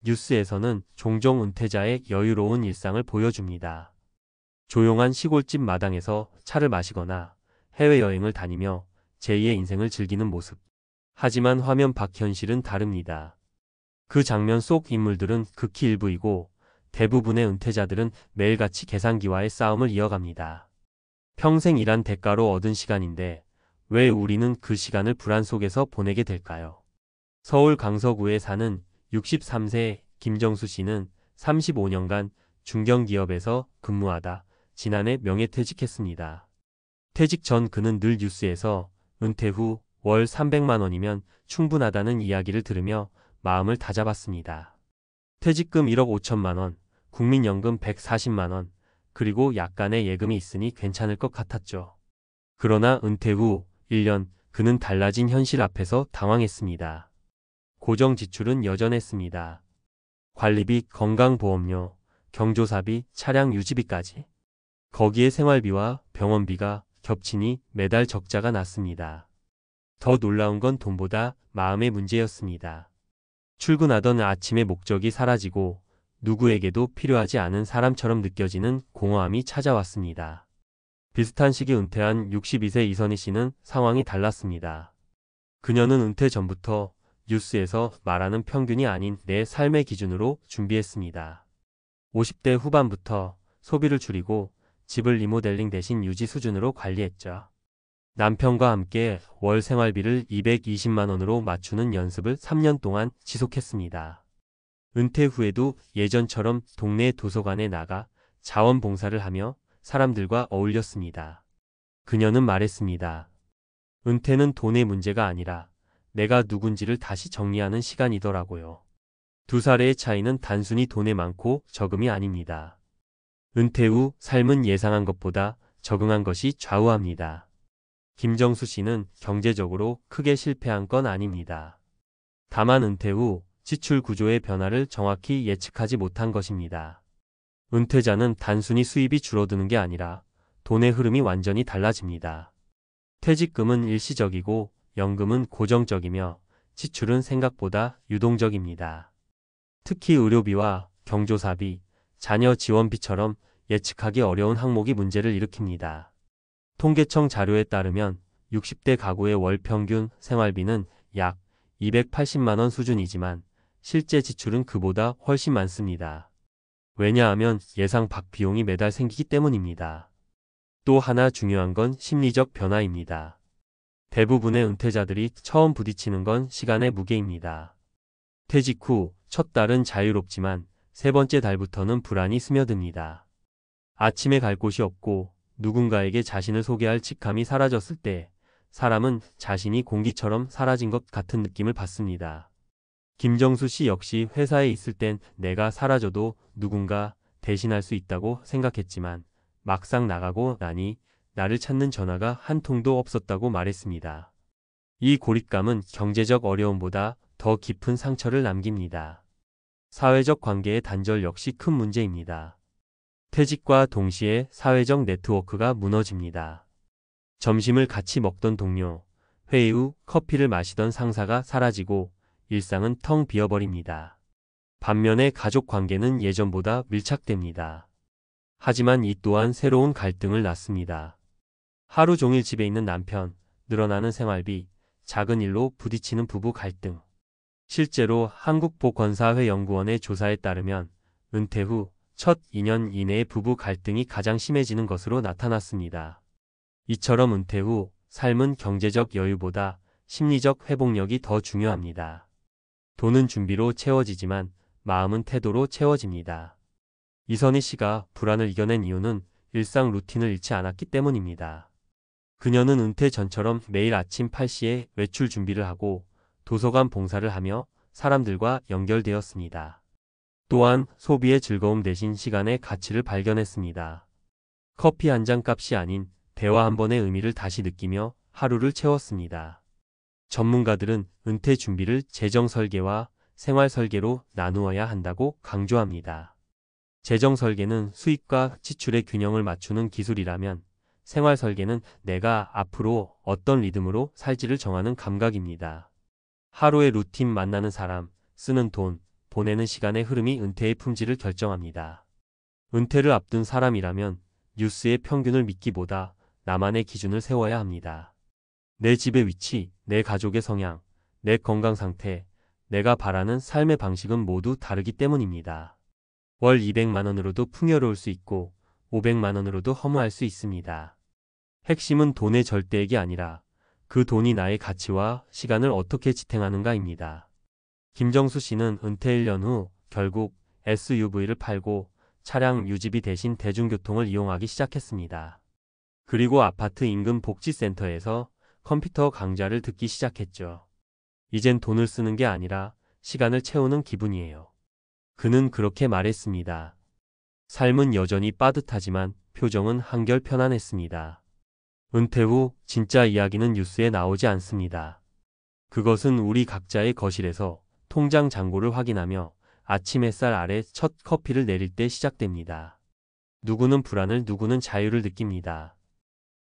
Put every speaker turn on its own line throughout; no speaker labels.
뉴스에서는 종종 은퇴자의 여유로운 일상을 보여줍니다. 조용한 시골집 마당에서 차를 마시거나 해외여행을 다니며 제2의 인생을 즐기는 모습. 하지만 화면 밖 현실은 다릅니다. 그 장면 속 인물들은 극히 일부이고 대부분의 은퇴자들은 매일같이 계산기와의 싸움을 이어갑니다. 평생 일한 대가로 얻은 시간인데 왜 우리는 그 시간을 불안 속에서 보내게 될까요? 서울 강서구에 사는 63세 김정수 씨는 35년간 중견기업에서 근무하다 지난해 명예퇴직했습니다. 퇴직 전 그는 늘 뉴스에서 은퇴 후 월 300만 원이면 충분하다는 이야기를 들으며 마음을 다잡았습니다. 퇴직금 1억 5천만 원, 국민연금 140만 원, 그리고 약간의 예금이 있으니 괜찮을 것 같았죠. 그러나 은퇴 후 1년 그는 달라진 현실 앞에서 당황했습니다. 고정 지출은 여전했습니다. 관리비, 건강보험료, 경조사비, 차량 유지비까지. 거기에 생활비와 병원비가 겹치니 매달 적자가 났습니다. 더 놀라운 건 돈보다 마음의 문제였습니다. 출근하던 아침의 목적이 사라지고 누구에게도 필요하지 않은 사람처럼 느껴지는 공허함이 찾아왔습니다. 비슷한 시기 은퇴한 62세 이선희 씨는 상황이 달랐습니다. 그녀는 은퇴 전부터 뉴스에서 말하는 평균이 아닌 내 삶의 기준으로 준비했습니다. 50대 후반부터 소비를 줄이고 집을 리모델링 대신 유지 수준으로 관리했죠. 남편과 함께 월 생활비를 220만 원으로 맞추는 연습을 3년 동안 지속했습니다. 은퇴 후에도 예전처럼 동네 도서관에 나가 자원봉사를 하며 사람들과 어울렸습니다. 그녀는 말했습니다. 은퇴는 돈의 문제가 아니라 내가 누군지를 다시 정리하는 시간이더라고요. 2살의 차이는 단순히 돈의 많고 적음이 아닙니다. 은퇴 후 삶은 예상한 것보다 적응한 것이 좌우합니다. 김정수 씨는 경제적으로 크게 실패한 건 아닙니다. 다만 은퇴 후 지출 구조의 변화를 정확히 예측하지 못한 것입니다. 은퇴자는 단순히 수입이 줄어드는 게 아니라 돈의 흐름이 완전히 달라집니다. 퇴직금은 일시적이고 연금은 고정적이며 지출은 생각보다 유동적입니다. 특히 의료비와 경조사비, 자녀 지원비처럼 예측하기 어려운 항목이 문제를 일으킵니다. 통계청 자료에 따르면 60대 가구의 월 평균 생활비는 약 280만 원 수준이지만 실제 지출은 그보다 훨씬 많습니다. 왜냐하면 예상 밖 비용이 매달 생기기 때문입니다. 또 하나 중요한 건 심리적 변화입니다. 대부분의 은퇴자들이 처음 부딪히는 건 시간의 무게입니다. 퇴직 후 첫 달은 자유롭지만 세 번째 달부터는 불안이 스며듭니다. 아침에 갈 곳이 없고 누군가에게 자신을 소개할 직감이 사라졌을 때 사람은 자신이 공기처럼 사라진 것 같은 느낌을 받습니다. 김정수 씨 역시 회사에 있을 땐 내가 사라져도 누군가 대신할 수 있다고 생각했지만 막상 나가고 나니 나를 찾는 전화가 한 통도 없었다고 말했습니다. 이 고립감은 경제적 어려움보다 더 깊은 상처를 남깁니다. 사회적 관계의 단절 역시 큰 문제입니다. 퇴직과 동시에 사회적 네트워크가 무너집니다. 점심을 같이 먹던 동료, 회의 후 커피를 마시던 상사가 사라지고 일상은 텅 비어버립니다. 반면에 가족 관계는 예전보다 밀착됩니다. 하지만 이 또한 새로운 갈등을 낳습니다. 하루 종일 집에 있는 남편, 늘어나는 생활비, 작은 일로 부딪히는 부부 갈등. 실제로 한국보건사회연구원의 조사에 따르면 은퇴 후 첫 2년 이내의 부부 갈등이 가장 심해지는 것으로 나타났습니다. 이처럼 은퇴 후 삶은 경제적 여유보다 심리적 회복력이 더 중요합니다. 돈은 준비로 채워지지만 마음은 태도로 채워집니다. 이선희 씨가 불안을 이겨낸 이유는 일상 루틴을 잃지 않았기 때문입니다. 그녀는 은퇴 전처럼 매일 아침 8시에 외출 준비를 하고 도서관 봉사를 하며 사람들과 연결되었습니다. 또한 소비의 즐거움 대신 시간의 가치를 발견했습니다. 커피 한 잔 값이 아닌 대화 한 번의 의미를 다시 느끼며 하루를 채웠습니다. 전문가들은 은퇴 준비를 재정 설계와 생활 설계로 나누어야 한다고 강조합니다. 재정 설계는 수입과 지출의 균형을 맞추는 기술이라면 생활 설계는 내가 앞으로 어떤 리듬으로 살지를 정하는 감각입니다. 하루의 루틴, 만나는 사람, 쓰는 돈, 보내는 시간의 흐름이 은퇴의 품질을 결정합니다. 은퇴를 앞둔 사람이라면 뉴스의 평균을 믿기보다 나만의 기준을 세워야 합니다. 내 집의 위치, 내 가족의 성향, 내 건강 상태, 내가 바라는 삶의 방식은 모두 다르기 때문입니다. 월 200만 원으로도 풍요로울 수 있고 500만 원으로도 허무할 수 있습니다. 핵심은 돈의 절대액이 아니라 그 돈이 나의 가치와 시간을 어떻게 지탱하는가입니다. 김정수 씨는 은퇴 1년 후 결국 SUV를 팔고 차량 유지비 대신 대중교통을 이용하기 시작했습니다. 그리고 아파트 인근 복지센터에서 컴퓨터 강좌를 듣기 시작했죠. 이젠 돈을 쓰는 게 아니라 시간을 채우는 기분이에요. 그는 그렇게 말했습니다. 삶은 여전히 빠듯하지만 표정은 한결 편안했습니다. 은퇴 후 진짜 이야기는 뉴스에 나오지 않습니다. 그것은 우리 각자의 거실에서 통장 잔고를 확인하며 아침 햇살 아래 첫 커피를 내릴 때 시작됩니다. 누구는 불안을, 누구는 자유를 느낍니다.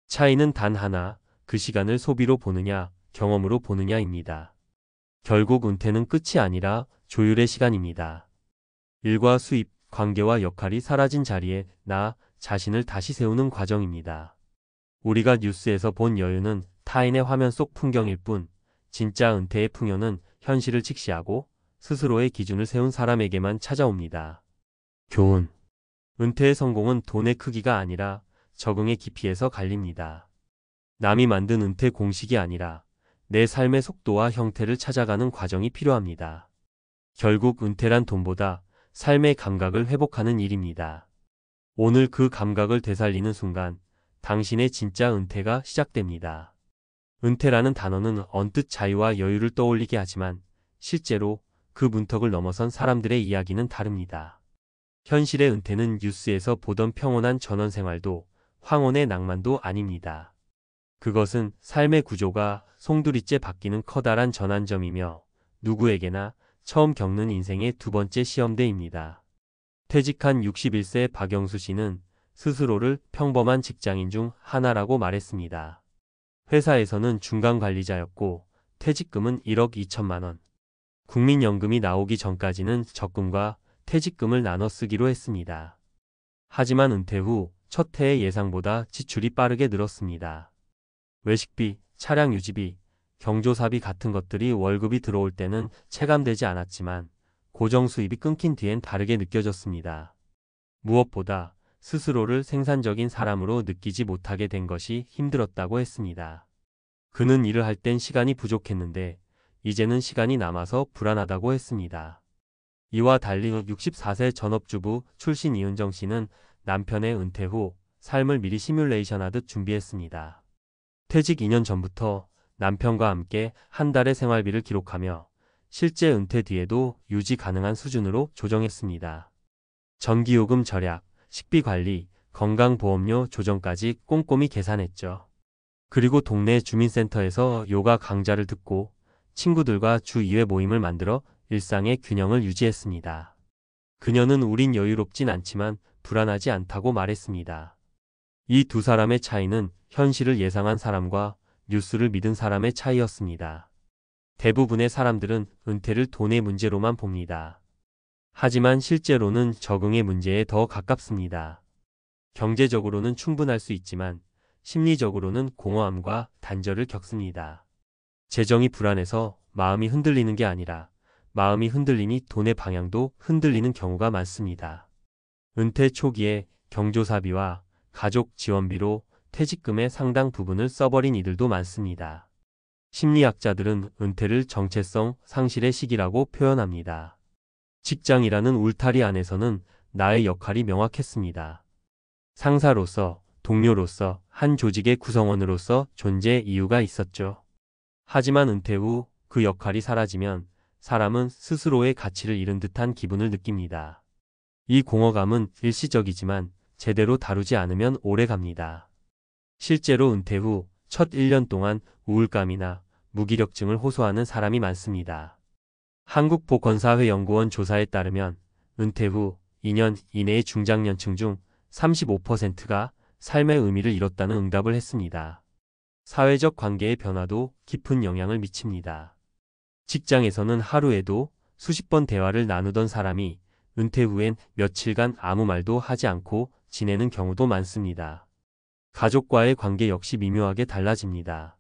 차이는 단 하나, 그 시간을 소비로 보느냐, 경험으로 보느냐입니다. 결국 은퇴는 끝이 아니라 조율의 시간입니다. 일과 수입, 관계와 역할이 사라진 자리에 나 자신을 다시 세우는 과정입니다. 우리가 뉴스에서 본 여유는 타인의 화면 속 풍경일 뿐, 진짜 은퇴의 풍요는 현실을 직시하고 스스로의 기준을 세운 사람에게만 찾아옵니다. 교훈. 은퇴의 성공은 돈의 크기가 아니라 적응의 깊이에서 갈립니다. 남이 만든 은퇴 공식이 아니라 내 삶의 속도와 형태를 찾아가는 과정이 필요합니다. 결국 은퇴란 돈보다 삶의 감각을 회복하는 일입니다. 오늘 그 감각을 되살리는 순간 당신의 진짜 은퇴가 시작됩니다. 은퇴라는 단어는 언뜻 자유와 여유를 떠올리게 하지만 실제로 그 문턱을 넘어선 사람들의 이야기는 다릅니다. 현실의 은퇴는 뉴스에서 보던 평온한 전원생활도 황혼의 낭만도 아닙니다. 그것은 삶의 구조가 송두리째 바뀌는 커다란 전환점이며 누구에게나 처음 겪는 인생의 두 번째 시험대입니다. 퇴직한 61세 박영수 씨는 스스로를 평범한 직장인 중 하나라고 말했습니다. 회사에서는 중간 관리자였고 퇴직금은 1억 2천만 원. 국민연금이 나오기 전까지는 적금과 퇴직금을 나눠 쓰기로 했습니다. 하지만 은퇴 후 첫 해의 예상보다 지출이 빠르게 늘었습니다. 외식비, 차량 유지비, 경조사비 같은 것들이 월급이 들어올 때는 체감되지 않았지만 고정 수입이 끊긴 뒤엔 다르게 느껴졌습니다. 무엇보다 스스로를 생산적인 사람으로 느끼지 못하게 된 것이 힘들었다고 했습니다. 그는 일을 할 땐 시간이 부족했는데 이제는 시간이 남아서 불안하다고 했습니다. 이와 달리 64세 전업주부 출신 이은정 씨는 남편의 은퇴 후 삶을 미리 시뮬레이션하듯 준비했습니다. 퇴직 2년 전부터 남편과 함께 한 달의 생활비를 기록하며 실제 은퇴 뒤에도 유지 가능한 수준으로 조정했습니다. 전기요금 절약, 식비 관리, 건강보험료 조정까지 꼼꼼히 계산했죠. 그리고 동네 주민센터에서 요가 강좌를 듣고 친구들과 주 2회 모임을 만들어 일상의 균형을 유지했습니다. 그녀는 우린 여유롭진 않지만 불안하지 않다고 말했습니다. 이 두 사람의 차이는 현실을 예상한 사람과 뉴스를 믿은 사람의 차이였습니다. 대부분의 사람들은 은퇴를 돈의 문제로만 봅니다. 하지만 실제로는 적응의 문제에 더 가깝습니다. 경제적으로는 충분할 수 있지만 심리적으로는 공허함과 단절을 겪습니다. 재정이 불안해서 마음이 흔들리는 게 아니라 마음이 흔들리니 돈의 방향도 흔들리는 경우가 많습니다. 은퇴 초기에 경조사비와 가족 지원비로 퇴직금의 상당 부분을 써버린 이들도 많습니다. 심리학자들은 은퇴를 정체성 상실의 시기라고 표현합니다. 직장이라는 울타리 안에서는 나의 역할이 명확했습니다. 상사로서, 동료로서, 한 조직의 구성원으로서 존재 이유가 있었죠. 하지만 은퇴 후 그 역할이 사라지면 사람은 스스로의 가치를 잃은 듯한 기분을 느낍니다. 이 공허감은 일시적이지만 제대로 다루지 않으면 오래 갑니다. 실제로 은퇴 후 첫 1년 동안 우울감이나 무기력증을 호소하는 사람이 많습니다. 한국보건사회연구원 조사에 따르면 은퇴 후 2년 이내의 중장년층 중 35%가 삶의 의미를 잃었다는 응답을 했습니다. 사회적 관계의 변화도 깊은 영향을 미칩니다. 직장에서는 하루에도 수십 번 대화를 나누던 사람이 은퇴 후엔 며칠간 아무 말도 하지 않고 지내는 경우도 많습니다. 가족과의 관계 역시 미묘하게 달라집니다.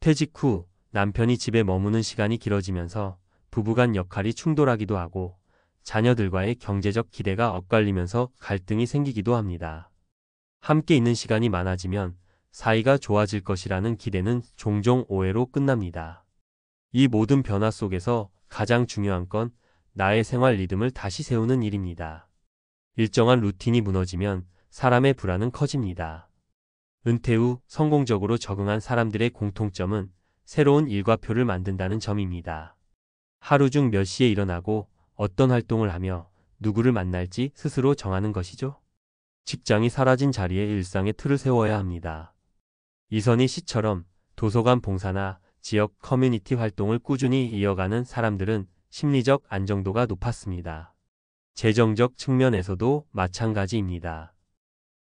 퇴직 후 남편이 집에 머무는 시간이 길어지면서 부부간 역할이 충돌하기도 하고 자녀들과의 경제적 기대가 엇갈리면서 갈등이 생기기도 합니다. 함께 있는 시간이 많아지면 사이가 좋아질 것이라는 기대는 종종 오해로 끝납니다. 이 모든 변화 속에서 가장 중요한 건 나의 생활 리듬을 다시 세우는 일입니다. 일정한 루틴이 무너지면 사람의 불안은 커집니다. 은퇴 후 성공적으로 적응한 사람들의 공통점은 새로운 일과표를 만든다는 점입니다. 하루 중 몇 시에 일어나고 어떤 활동을 하며 누구를 만날지 스스로 정하는 것이죠. 직장이 사라진 자리에 일상의 틀을 세워야 합니다. 이선희 씨처럼 도서관 봉사나 지역 커뮤니티 활동을 꾸준히 이어가는 사람들은 심리적 안정도가 높았습니다. 재정적 측면에서도 마찬가지입니다.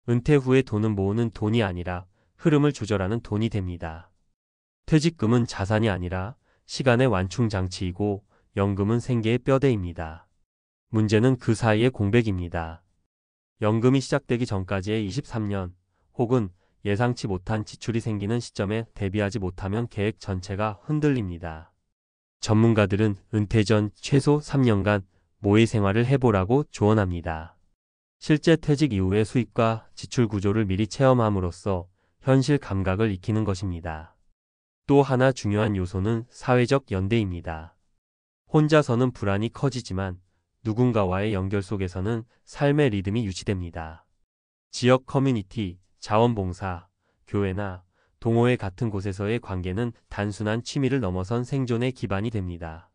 은퇴 후에 돈은 모으는 돈이 아니라 흐름을 조절하는 돈이 됩니다. 퇴직금은 자산이 아니라 시간의 완충 장치이고 연금은 생계의 뼈대입니다. 문제는 그 사이의 공백입니다. 연금이 시작되기 전까지의 23년 혹은 예상치 못한 지출이 생기는 시점에 대비하지 못하면 계획 전체가 흔들립니다. 전문가들은 은퇴 전 최소 3년간 모의 생활을 해보라고 조언합니다. 실제 퇴직 이후의 수입과 지출 구조를 미리 체험함으로써 현실 감각을 익히는 것입니다. 또 하나 중요한 요소는 사회적 연대입니다. 혼자서는 불안이 커지지만 누군가와의 연결 속에서는 삶의 리듬이 유지됩니다. 지역 커뮤니티, 자원봉사, 교회나 동호회 같은 곳에서의 관계는 단순한 취미를 넘어선 생존의 기반이 됩니다.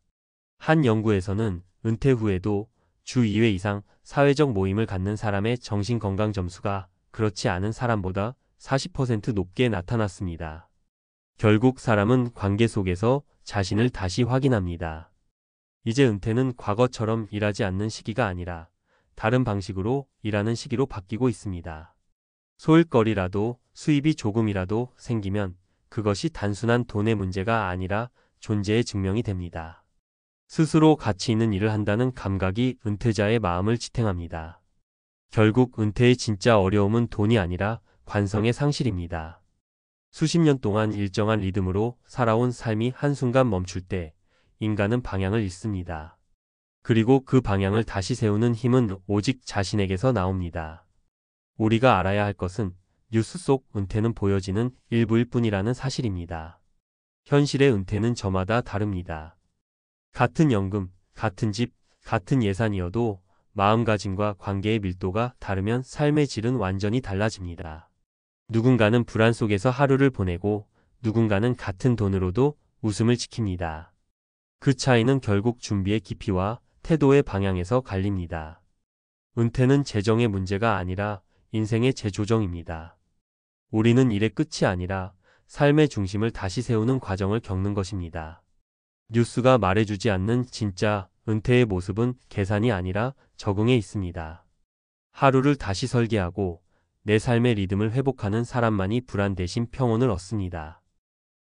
한 연구에서는 은퇴 후에도 주 2회 이상 사회적 모임을 갖는 사람의 정신건강 점수가 그렇지 않은 사람보다 40% 높게 나타났습니다. 결국 사람은 관계 속에서 자신을 다시 확인합니다. 이제 은퇴는 과거처럼 일하지 않는 시기가 아니라 다른 방식으로 일하는 시기로 바뀌고 있습니다. 소일거리라도 수입이 조금이라도 생기면 그것이 단순한 돈의 문제가 아니라 존재의 증명이 됩니다. 스스로 가치 있는 일을 한다는 감각이 은퇴자의 마음을 지탱합니다. 결국 은퇴의 진짜 어려움은 돈이 아니라 관성의 상실입니다. 수십 년 동안 일정한 리듬으로 살아온 삶이 한순간 멈출 때 인간은 방향을 잃습니다. 그리고 그 방향을 다시 세우는 힘은 오직 자신에게서 나옵니다. 우리가 알아야 할 것은 뉴스 속 은퇴는 보여지는 일부일 뿐이라는 사실입니다. 현실의 은퇴는 저마다 다릅니다. 같은 연금, 같은 집, 같은 예산이어도 마음가짐과 관계의 밀도가 다르면 삶의 질은 완전히 달라집니다. 누군가는 불안 속에서 하루를 보내고 누군가는 같은 돈으로도 웃음을 지킵니다. 그 차이는 결국 준비의 깊이와 태도의 방향에서 갈립니다. 은퇴는 재정의 문제가 아니라 인생의 재조정입니다. 우리는 일의 끝이 아니라 삶의 중심을 다시 세우는 과정을 겪는 것입니다. 뉴스가 말해주지 않는 진짜 은퇴의 모습은 계산이 아니라 적응에 있습니다. 하루를 다시 설계하고 내 삶의 리듬을 회복하는 사람만이 불안 대신 평온을 얻습니다.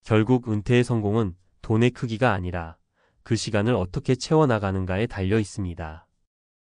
결국 은퇴의 성공은 돈의 크기가 아니라 그 시간을 어떻게 채워나가는가에 달려 있습니다.